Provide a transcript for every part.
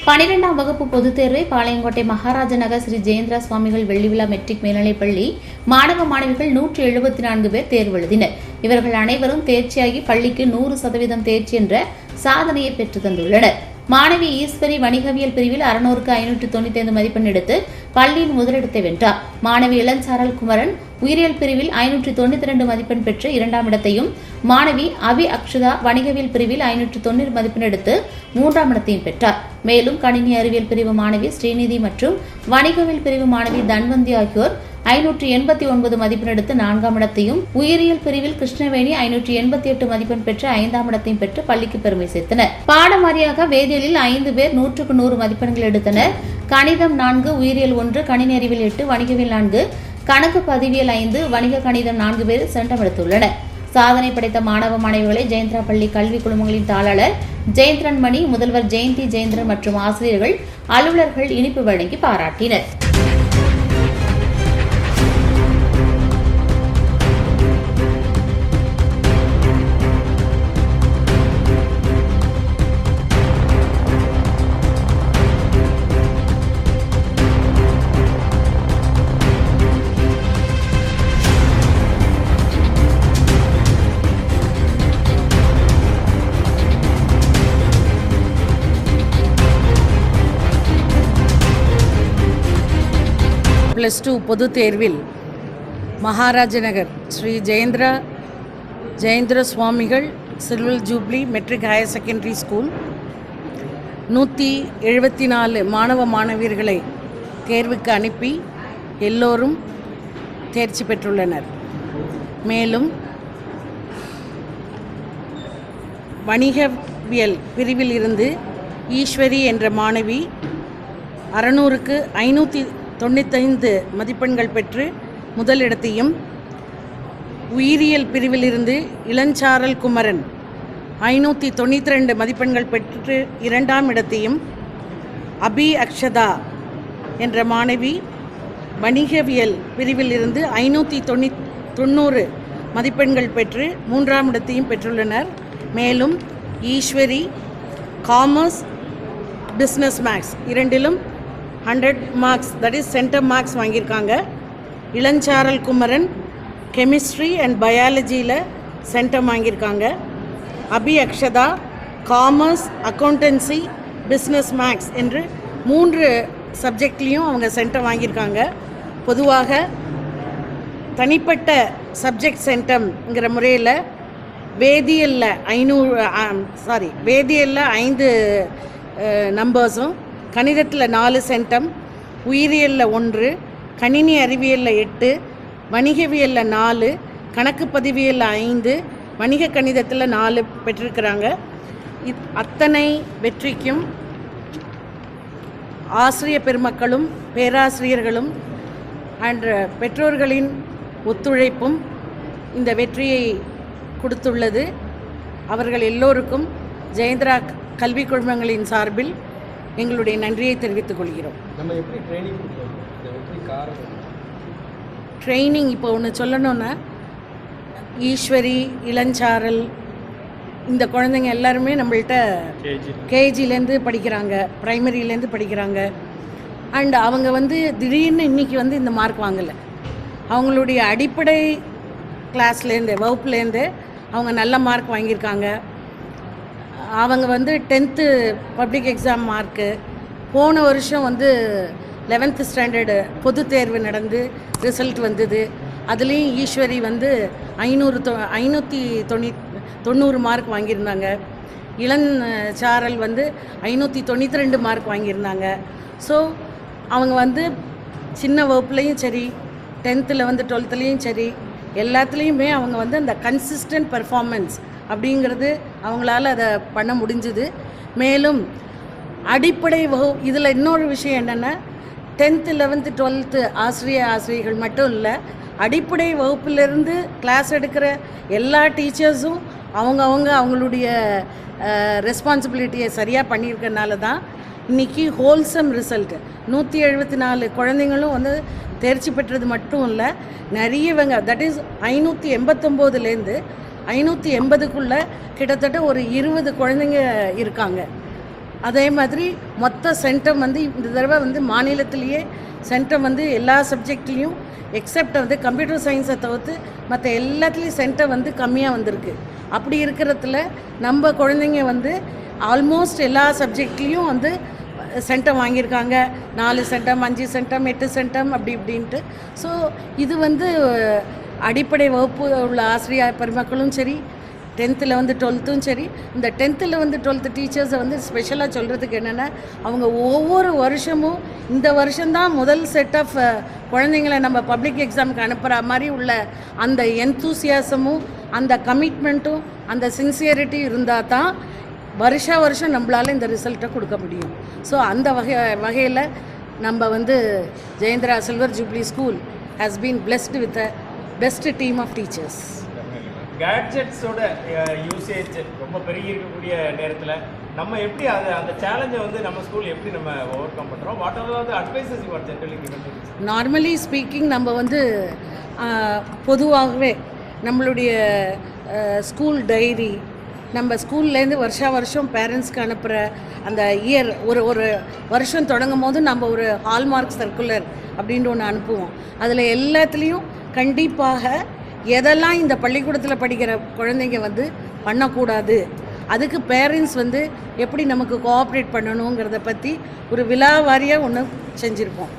12ஆம் வகுப்பு பொதுத் தேர்வை பாளையங்கோட்டை மகாராஜ நகர் ஸ்ரீ ஜெயேந்திரா சுவாமிகள் வெள்ளிவிழா மெட்ரிக் மேல்நிலைப்பள்ளி மாணவ மாணவிகள் 174 பேர் தேர்வு எழுதினர். இவர்கள் அனைவரும் தேர்ச்சியாகி பள்ளிக்கு 100% தேர்ச்சி என்ற சாதனையை பெற்று தந்துள்ளனர். மாணவி ஈஸ்வரி வணிகவியல் பிரிவில் 600க்கு 595 மதிப்பெண் எடுத்து பள்ளியின் முதலிடத்தை வென்றார். மாணவி இளஞ்சாரல் குமரன் உயிரியல் பிரிவில் 592 மதிப்பெண் பெற்று 2ஆம் இடத்தையும், மாணவி அபி அக்ஷதா வணிகவியல் பிரிவில் 590 மதிப்பெண் எடுத்து 3ஆம் இடத்தையும் பெற்றார். மேலும் கணினி அறிவியல் பிரிவு மாணவி ஸ்ரீநிதி மற்றும் வணிகவியல் பிரிவு மாணவி தன்வந்தி ஆகியோர் 589 மதிப்பெண் எடுத்து 4ஆம் இடத்தையும், உயிரியல் பிரிவில் கிருஷ்ணவேணி 588 மதிப்பெண் பெற்று 5ஆம் இடத்தையும் பெற்று பள்ளிக்கு பெருமை சேர்த்தனர். பாடவாரியாக வேதியியலில் 5 பேர் 100க்கு 100 மதிப்பெண்கள் எடுத்தனர். கணிதம் 4, உயிரியல் 1, கணினி அறிவியல் 8, வணிகவியல் 4, கணக்கு பதிவியல் 5, வணிக கணிதம் 4 பேர் சென்டம் எடுத்துள்ளனர். சாதனை படைத்த மாணவ மாணவிகளை ஜெயந்திரா பள்ளி கல்வி குழுமங்களின் தாளாளர் ஜெயந்திரன் மணி, முதல்வர் ஜெயந்தி ஜெயந்திரன் மற்றும் ஆசிரியர்கள், அலுவலர்கள் இனிப்பு வழங்கி பாராட்டினர். +2 பொதுத் தேர்வில் மகாராஜ நகர் ஸ்ரீ ஜெயேந்திர சுவாமிகள் silver jubilee matric higher secondary school 174 மாணவ மாணவியர்களை தேர்வுக்கு அனுப்பி எல்லோரும் தேர்ச்சி பெற்றுள்ளனர். மேலும் வணிகவியல் பிரிவில் இருந்து ஈஸ்வரி என்ற மாணவி 600க்கு 595 மதிப்பெண்கள் பெற்று முதலிடத்தையும், உயிரியல் பிரிவிலிருந்து இளஞ்சாரல் குமரன் 592 மதிப்பெண்கள் பெற்று 2ஆம் இடத்தையும், அபி அக்ஷதா என்ற மாணவி வணிகவியல் பிரிவில் இருந்து 590 மதிப்பெண்கள் பெற்று 3ஆம் இடத்தையும் பெற்றுள்ளனர். மேலும் ஈஸ்வரி காமர்ஸ், பிஸ்னஸ் மேக்ஸ் இரண்டிலும் 100 marks, that is centum marks வாங்கியிருக்காங்க. இளஞ்சாரல் குமரன் கெமிஸ்ட்ரி அண்ட் பயாலஜியில் சென்டம் வாங்கியிருக்காங்க. Abi Akshatha commerce, accountancy, business maths என்று 3 சப்ஜெக்ட்லேயும் அவங்க சென்டம் வாங்கியிருக்காங்க. பொதுவாக தனிப்பட்ட சப்ஜெக்ட் சென்டம்ங்கிற முறையில் வேதியியலில் 5 நம்பர்ஸும், கணிதத்தில் 4 சென்டம், உயிரியலில் 1, கணினி அறிவியலில் 8, வணிகவியலில் 4, கணக்கு பதிவியலில் 5, வணிக கணிதத்தில் 4 பெற்றிருக்கிறாங்க. அத்தனை வெற்றிக்கும் ஆசிரிய பெருமக்களும் பேராசிரியர்களும் அண்ட் பெற்றோர்களின் ஒத்துழைப்பும் இந்த வெற்றியை கொடுத்துள்ளது. அவர்கள் எல்லோருக்கும் ஜெயந்திரா கல்வி குழுமங்களின் சார்பில் எங்களுடைய நன்றியை தெரிவித்துக் கொள்கிறோம். ட்ரைனிங் இப்போ ஒன்று சொல்லணுன்னா, ஈஸ்வரி, இளஞ்சாரல் இந்த குழந்தைங்க எல்லாருமே நம்மள்கிட்ட கேஜிலேருந்து படிக்கிறாங்க, ப்ரைமரியிலேருந்து படிக்கிறாங்க. அண்ட் அவங்க திடீர்னு இன்றைக்கி இந்த மார்க் வாங்கலை. அவங்களுடைய அடிப்படை கிளாஸ்லேருந்து, வகுப்புலேருந்து அவங்க நல்ல மார்க் வாங்கியிருக்காங்க. அவங்க 10th பப்ளிக் எக்ஸாம் மார்க்கு, போன வருஷம் 11th ஸ்டாண்டர்டு பொது தேர்வு நடந்து ரிசல்ட் வந்தது. அதுலேயும் ஈஸ்வரி 590 மார்க் வாங்கியிருந்தாங்க. இளஞ்சாரல் 592 மார்க் வாங்கியிருந்தாங்க. ஸோ அவங்க சின்ன வகுப்புலேயும் சரி, 10th 12th சரி, எல்லாத்துலேயுமே அவங்க அந்த கன்சிஸ்டன்ட் பர்ஃபார்மன்ஸ் அப்படிங்கிறது அவங்களால அதை பண்ண முடிஞ்சுது. மேலும் அடிப்படை இதில் இன்னொரு விஷயம் என்னென்னா, 10th 11th 12th ஆசிரியர்கள் மட்டும் இல்லை, அடிப்படை வகுப்பிலிருந்து கிளாஸ் எடுக்கிற எல்லா டீச்சர்ஸும் அவங்களுடைய ரெஸ்பான்சிபிலிட்டியை சரியாக பண்ணியிருக்கனால தான் இன்றைக்கி ஹோல்சம் ரிசல்ட் 174 குழந்தைங்களும் தேர்ச்சி பெற்றது மட்டும் இல்லை, நிறையவங்க தட் இஸ் 589லேருந்து 580க்குள்ளே கிட்டத்தட்ட ஒரு 20 குழந்தைங்க இருக்காங்க. அதே மாதிரி மொத்த சென்டம் வந்து இந்த தடவை வந்து மாநிலத்திலேயே சென்டம் வந்து எல்லா சப்ஜெக்ட்லேயும் எக்ஸப்ட் வந்து கம்ப்யூட்டர் சயின்ஸை தவிர்த்து மற்ற எல்லாத்துலேயும் சென்டம் வந்து கம்மியாக வந்திருக்கு. அப்படி இருக்கிறதுல நம்ம குழந்தைங்க வந்து ஆல்மோஸ்ட் எல்லா சப்ஜெக்ட்லேயும் வந்து சென்டம் வாங்கியிருக்காங்க. 4 சென்டம் 5 சென்டம் 8 சென்டம் அப்படி இப்படின்ட்டு. ஸோ இது வந்து அடிப்படை வகுப்பு உள்ள ஆசிரியர் பெருமக்களும் சரி, 10th வந்து 12th சரி, இந்த 10th வந்து 12th டீச்சர்ஸை வந்து ஸ்பெஷலாக சொல்கிறதுக்கு என்னென்னா, அவங்க ஒவ்வொரு வருஷமும் இந்த வருஷம்தான் முதல் செட் ஆஃப் குழந்தைங்களை நம்ம பப்ளிக் எக்ஸாமுக்கு அனுப்புகிற மாதிரி உள்ள அந்த என்தூசியாசமும் அந்த கமிட்மெண்ட்டும் அந்த சின்சியரிட்டி இருந்தால் தான் வருஷம் நம்மளால் இந்த ரிசல்ட்டை கொடுக்க முடியும். ஸோ அந்த வகையில் நம்ம வந்து Jayendra silver jubilee school has been blessed with a best team of teachers. கேட்ஜெட்ஸோட யூசேஜ் ரொம்ப பெருகி இருக்கக்கூடிய நேரத்தில் நம்ம எப்படி அந்த சேலஞ்சை வந்து நம்ம ஸ்கூல் எப்படி நம்ம ஓவர் கம் பண்ணுறோம்? What are the advices you are generally given? Normally speaking நம்ம வந்து பொதுவாகவே நம்மளுடைய ஸ்கூல் டைரி, நம்ம ஸ்கூல்லேருந்து வருஷம் பேரண்ட்ஸ்க்கு அனுப்புகிற அந்த இயர் ஒரு வருஷம் தொடங்கும் போது நம்ம ஒரு ஹால்மார்க் சர்க்குலர் அப்படின்ட்டு ஒன்று அனுப்புவோம். அதில் எல்லாத்துலேயும் கண்டிப்பாக எதெல்லாம் இந்த பள்ளிக்கூடத்தில் படிக்கிற குழந்தைங்க வந்து பண்ணக்கூடாது, அதுக்கு பேரண்ட்ஸ் வந்து எப்படி நமக்கு கோஆப்ரேட் பண்ணணுங்கிறத பற்றி ஒரு விழாவாரியாக ஒன்று செஞ்சுருப்போம்.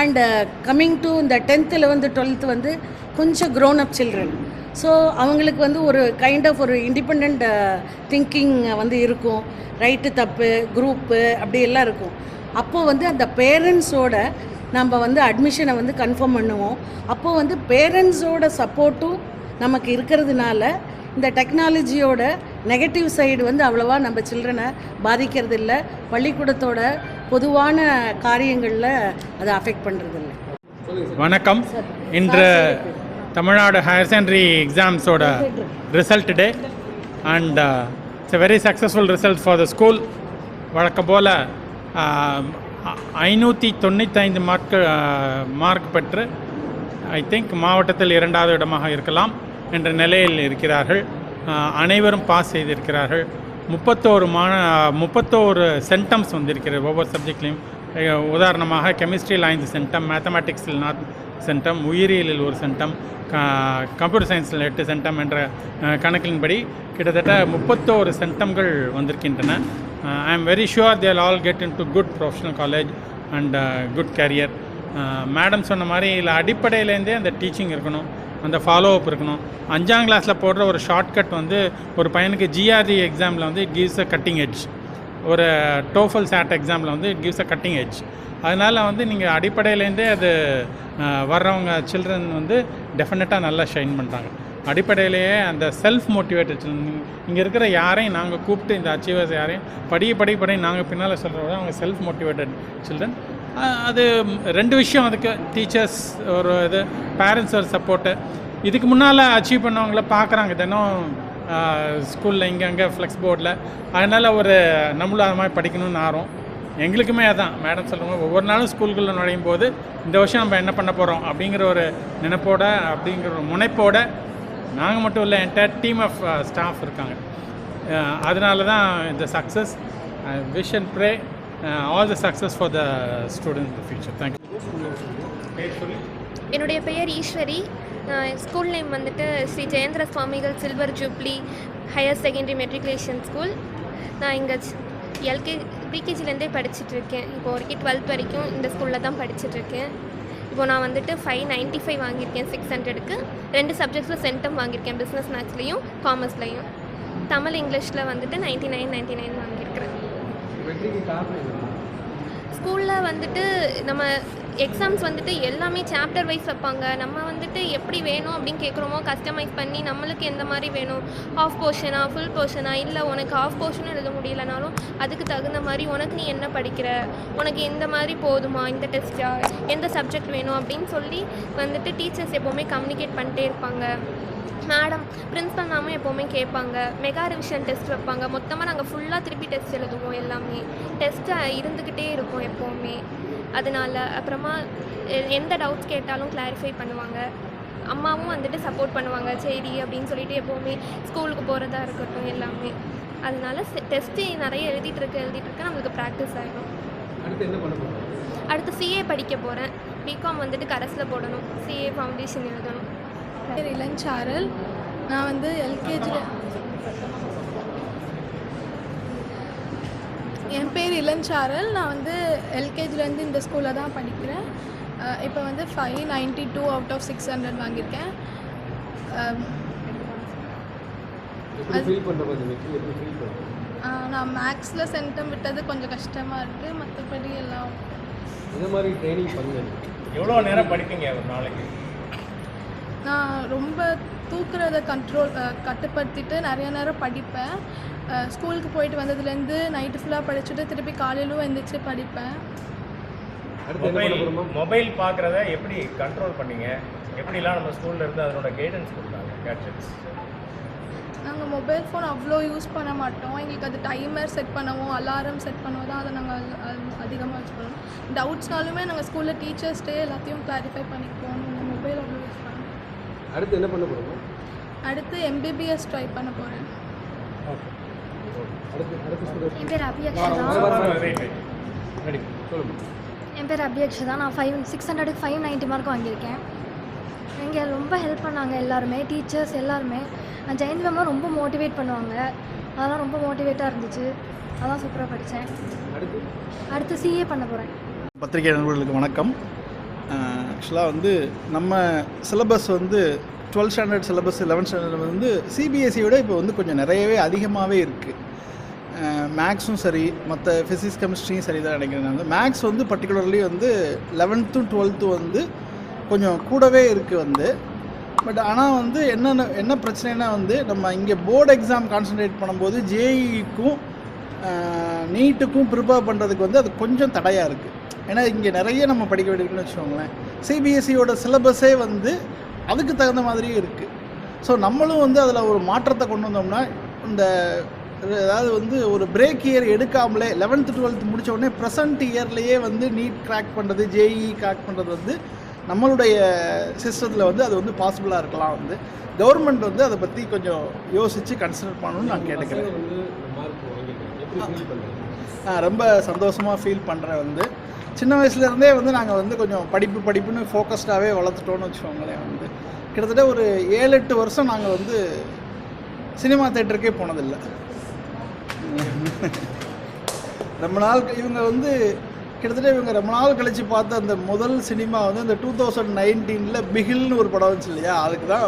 அண்டு கம்மிங் டு இந்த 10th 11th 12th வந்து கொஞ்சம் க்ரோன் அப் சில்ட்ரன். ஸோ அவங்களுக்கு வந்து ஒரு கைண்ட் ஆஃப் ஒரு இண்டிபெண்ட் திங்கிங் வந்து இருக்கும். ரைட்டு தப்பு குரூப்பு அப்படி எல்லாம் இருக்கும். அப்போது வந்து அந்த பேரண்ட்ஸோட நம்ம வந்து அட்மிஷனை வந்து கன்ஃபார்ம் பண்ணுவோம். அப்போது வந்து பேரண்ட்ஸோட சப்போர்ட்டும் நமக்கு இருக்கிறதுனால இந்த டெக்னாலஜியோட நெகட்டிவ் சைடு வந்து அவ்வளோவா நம்ம சில்ட்ரனை பாதிக்கிறது இல்லை. பள்ளிக்கூடத்தோட பொதுவான காரியங்களில் அதை அஃபெக்ட் பண்ணுறதில்லை. வணக்கம். இன்று தமிழ்நாடு ஹையர் செகண்டரி எக்ஸாம்ஸோட result day and it's a very successful result for the school. வழக்கம் போல் 595 மார்க் பெற்று ஐ திங்க் மாவட்டத்தில் 2வது இடமாக இருக்கலாம் என்ற நிலையில் இருக்கிறார்கள். அனைவரும் பாஸ் செய்திருக்கிறார்கள். 31 சென்டம்ஸ் வந்திருக்கிறது ஒவ்வொரு சப்ஜெக்ட்லேயும். உதாரணமாக கெமிஸ்ட்ரியில் 5 சென்டம், மேத்தமேட்டிக்ஸில் 4 சென்டம், உயிரியலில் 1 சென்டம், கம்ப்யூட்டர் சயின்ஸில் 8 சென்டம் என்ற கணக்கின்படி கிட்டத்தட்ட 31 சென்டம்கள் வந்திருக்கின்றன. I am very sure they will all get into good professional college and good career. Madam சொன்ன மாதிரி இல்லை அடிப்படையிலேருந்தே அந்த டீச்சிங் இருக்கணும், அந்த ஃபாலோ அப் இருக்கணும். 5ஆம் கிளாஸில் போடுற ஒரு ஷார்ட்கட் வந்து ஒரு பையனுக்கு ஜிஆர்இ எக்ஸாமில் வந்து it gives a cutting edge, ஒரு டோஃபல் சாட் எக்ஸாமில் வந்து it gives a cutting edge. அதனால் வந்து நீங்கள் அடிப்படையிலேருந்தே அது வர்றவங்க சில்ட்ரன் வந்து டெஃபினட்டாக நல்லா ஷைன் பண்ணுறாங்க. அடிப்படையிலேயே அந்த செல்ஃப் மோட்டிவேட்டட் இங்கே இருக்கிற யாரையும் நாங்கள் கூப்பிட்டு இந்த அச்சீவர்ஸ் யாரையும் படி நாங்கள் பின்னால் சொல்கிறத அவங்க செல்ஃப் மோட்டிவேட்டட் சில்ட்ரன். அது 2 விஷயம் அதுக்கு, டீச்சர்ஸ் ஒரு இது, பேரண்ட்ஸ் ஒரு சப்போர்ட்டு. இதுக்கு முன்னால் அச்சீவ் பண்ணவங்கள பார்க்குறாங்க தினம் ஸ்கூலில் இங்கே ஃப்ளெக்ஸ் போர்டில். அதனால் ஒரு நம்மளும் அது மாதிரி படிக்கணும்னு ஆர்வம் எங்களுக்குமே. அதான் மேடம் சொல்லுவாங்க, ஒவ்வொரு நாளும் ஸ்கூலுக்குள்ளே நுழையும் போது இந்த வருஷம் நம்ம என்ன பண்ண போகிறோம் அப்படிங்கிற ஒரு நினைப்போட அப்படிங்கிற ஒரு முனைப்போட நாங்கள் மட்டும் இல்லை, என்டையர் டீம் ஆஃப் ஸ்டாஃப் இருக்காங்க. அதனால தான் இந்த success. Wish and pray all the success for the student in the future. Thank you. என்னுடைய பெயர் ஈஸ்வரி. ஸ்கூல் நேம் வந்துட்டு ஸ்ரீ ஜெயேந்திர சுவாமிகள் silver jubilee higher secondary matriculation school. நான் இங்கே ப்ரீகேஜிலேருந்தே படிச்சுட்ருக்கேன். இப்போ வரைக்கும் 12th வரைக்கும் இந்த ஸ்கூலில் தான் படிச்சுட்ருக்கேன். இப்போது நான் வந்துட்டு 595 வாங்கியிருக்கேன் 600க்கு. 2 சப்ஜெக்ட்ஸில் சென்டம் வாங்கியிருக்கேன், பிஸ்னஸ் மேக்ஸ்லேயும் காமர்ஸ்லேயும். தமிழ் இங்கிலீஷில் வந்துட்டு 99 வாங்கியிருக்கிறேன். ஸ்கூலில் வந்துட்டு நம்ம எக்ஸாம்ஸ் வந்துட்டு எல்லாமே சாப்டர் வைஸ் வைப்பாங்க. நம்ம வந்துட்டு எப்படி வேணும் அப்படின்னு கேட்குறோமோ கஸ்டமைஸ் பண்ணி நம்மளுக்கு எந்த மாதிரி வேணும், ஹாஃப் போர்ஷனா ஃபுல் போர்ஷனா, இல்லை உனக்கு ஹாஃப் போர்ஷனும் எழுத முடியலனாலும் அதுக்கு தகுந்த மாதிரி உனக்கு நீ என்ன படிக்கிற, உனக்கு எந்த மாதிரி போதுமா, இந்த டெஸ்ட்டா, எந்த சப்ஜெக்ட் வேணும் அப்படின்னு சொல்லி வந்துட்டு டீச்சர்ஸ் எப்போவுமே கம்யூனிகேட் பண்ணிட்டே இருப்பாங்க. மேடம் பிரின்ஸிபல் மேமும் எப்போவுமே கேட்பாங்க. மெகா ரிவிஷன் டெஸ்ட் வைப்பாங்க. மொத்தமாக நாங்கள் ஃபுல்லாக திருப்பி டெஸ்ட் எழுதுவோம். எல்லாமே டெஸ்ட்டு இருந்துக்கிட்டே இருக்கும் எப்போவுமே. அதனால் அப்புறமா எந்த டவுட்ஸ் கேட்டாலும் கிளாரிஃபை பண்ணுவாங்க. அம்மாவும் வந்துட்டு சப்போர்ட் பண்ணுவாங்க. சரி அப்படின்னு சொல்லிட்டு எப்போவுமே ஸ்கூலுக்கு போகிறதா இருக்கட்டும் எல்லாமே. அதனால டெஸ்ட்டு நிறைய எழுதிட்டு இருக்க நம்மளுக்கு ப்ராக்டிஸ் ஆகிடும். அடுத்து என்ன பண்ண போகிறோம்? அடுத்து சிஏ படிக்க போகிறேன். பிகாம் வந்துட்டு கரஸில் போடணும். சிஏ ஃபவுண்டேஷன் எழுதணும். பேர் இளஞ்சாரல். நான் வந்து என் பேர் இளஞ்சாரல். நான் வந்து எல்கேஜிலேருந்து இந்த ஸ்கூலில் தான் படிக்கிறேன். இப்போ வந்து 592 அவுட் ஆஃப் 600 வாங்கியிருக்கேன். நான் மேக்ஸில் சென்டம் விட்டது கொஞ்சம் கஷ்டமாக இருக்குது. மற்றபடி எல்லாம் இந்த மாதிரி ட்ரைனிங் பண்ணுங்க. எவ்வளோ நேரம் படிப்பீங்க ஒரு நாளைக்கு? நான் ரொம்ப தூக்குறதை கட்டுப்படுத்திட்டு நிறைய நேரம் படிப்பேன். ஸ்கூலுக்கு போயிட்டு வந்ததுலேருந்து நைட்டு ஃபுல்லாக படிச்சுட்டு திருப்பி காலையிலும் எழுந்திரிச்சு படிப்பேன். மொபைல் பார்க்குறத எப்படி கண்ட்ரோல் பண்ணீங்க? எப்படிலாம் நம்ம ஸ்கூலில் இருந்து அதனோட கைடன்ஸ் கொடுத்தாங்க கேட்ஜெட்ஸ்? நாங்கள் மொபைல் ஃபோன் அவ்வளோ யூஸ் பண்ண மாட்டோம். எங்களுக்கு அது டைமர் செட் பண்ணவும் அலாரம் செட் பண்ணவும் தான் அதை நாங்கள் அதிகமாக யூஸ் பண்ணுவோம். டவுட்ஸ்னாலுமே நாங்கள் ஸ்கூலில் டீச்சர்ஸ்டே எல்லாத்தையும் கிளாரிஃபை பண்ணிக்குவோம். நாங்கள் மொபைல் அவ்வளோ யூஸ் பண்ணுவோம். அடுத்து என்ன பண்ண போகிறோம்? அடுத்து எம்பிபிஎஸ் ட்ரை பண்ண போகிறேன். என் பேர் அபியக்ஷா. என் பேர் அபியக்ஷா. நான் 600க்கு 590 மார்க் வாங்கியிருக்கேன். இங்கே ரொம்ப ஹெல்ப் பண்ணாங்க எல்லாருமே, டீச்சர்ஸ் எல்லாருமே. ஜெயந்தி மேம் ரொம்ப மோட்டிவேட் பண்ணுவாங்க. அதெல்லாம் ரொம்ப மோட்டிவேட்டாக இருந்துச்சு. அதான் சூப்பராக படித்தேன். அடுத்து சிஏ பண்ண போகிறேன். பத்திரிகை நண்பர்களுக்கு வணக்கம். ஆக்சுவலாக வந்து நம்ம சிலபஸ் வந்து 12th standard syllabus 11th standard வந்து சிபிஎஸ்சியோட இப்போ வந்து கொஞ்சம் நிறையவே அதிகமாகவே இருக்குது. மேக்ஸும் சரி, மற்ற ஃபிசிக்ஸ் கெமிஸ்ட்ரியும் சரி தான் நினைக்கிறேன். வந்து மேக்ஸ் வந்து பர்டிகுலர்லி வந்து 11th 12th வந்து கொஞ்சம் கூடவே இருக்குது வந்து. பட் ஆனால் வந்து என்ன பிரச்சனைனா வந்து நம்ம இங்கே போர்டு எக்ஸாம் கான்சன்ட்ரேட் பண்ணும்போது ஜேஇக்கும் நீட்டுக்கும் ப்ரிப்பேர் பண்ணுறதுக்கு வந்து அது கொஞ்சம் தடையாக இருக்குது. ஏன்னா இங்கே நிறைய நம்ம படிக்க வேண்டியிருக்குன்னு வச்சுக்கோங்களேன். சிபிஎஸ்சியோட சிலபஸே வந்து அதுக்கு தகுந்த மாதிரியே இருக்குது. ஸோ நம்மளும் வந்து அதில் ஒரு மாற்றத்தை கொண்டு வந்தோம்னா, இந்த அதாவது வந்து ஒரு பிரேக் இயர் எடுக்காமலே 11th 12th முடித்த உடனே ப்ரெசன்ட் இயர்லேயே வந்து நீட் கிராக் பண்ணுறது, ஜேஇ கிராக் பண்ணுறது வந்து நம்மளுடைய சிஸ்டத்தில் வந்து அது வந்து பாசிபிளாக இருக்கலாம். வந்து கவர்மெண்ட் வந்து அதை பற்றி கொஞ்சம் யோசித்து கன்சிடர் பண்ணணும்னு நான் கேட்டுக்கிறேன். ரொம்ப சந்தோஷமாக ஃபீல் பண்ணுறேன். வந்து சின்ன வயசுலேருந்தே வந்து நாங்கள் வந்து கொஞ்சம் படிப்புன்னு ஃபோக்கஸ்டாகவே வளர்த்துட்டோன்னு வச்சுக்கோங்களேன். வந்து கிட்டத்தட்ட ஒரு 7-8 வருஷம் நாங்கள் வந்து சினிமா தேட்டருக்கே போனதில்லை. ரொம்ப நாள் இவங்க வந்து கிட்டத்தட்ட ரொம்ப நாள் கழித்து பார்த்த அந்த முதல் சினிமா வந்து இந்த 2019 பிகில்னு ஒரு படம் வந்துச்சு இல்லையா, அதுக்கு தான்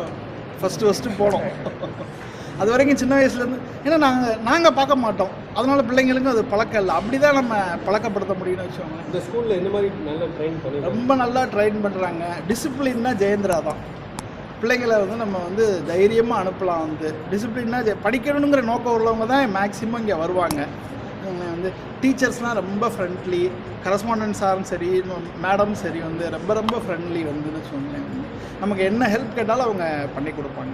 ஃபஸ்ட்டு போனோம். அது வரைக்கும் சின்ன வயசுலேருந்து, ஏன்னா நாங்கள் பார்க்க மாட்டோம், அதனால் பிள்ளைங்களுக்கும் அது பழக்கம் இல்லை. அப்படி தான் நம்ம பழக்கப்படுத்த முடியும்னு வச்சுக்கோங்க. இந்த ஸ்கூலில் என்ன மாதிரி நல்லா ட்ரெயின் பண்ணி ரொம்ப நல்லா ட்ரெயின் பண்ணுறாங்க. டிசிப்ளின்னா ஜெயந்திரா தான். பிள்ளைங்களை வந்து நம்ம வந்து தைரியமாக அனுப்பலாம். வந்து டிசிப்ளின்னா படிக்கணுங்கிற நோக்கம் உள்ளவங்க தான் மேக்ஸிமம் இங்கே வருவாங்க. வந்து டீச்சர்ஸ்லாம் ரொம்ப ஃப்ரெண்ட்லி, கரஸ்பாண்டன்ட் சாரும் சரி, மேடம் சரி வந்து ரொம்ப ஃப்ரெண்ட்லி வந்துன்னு வச்சுக்கோங்களேன். நமக்கு என்ன ஹெல்ப் கேட்டாலும் அவங்க பண்ணி கொடுப்பாங்க.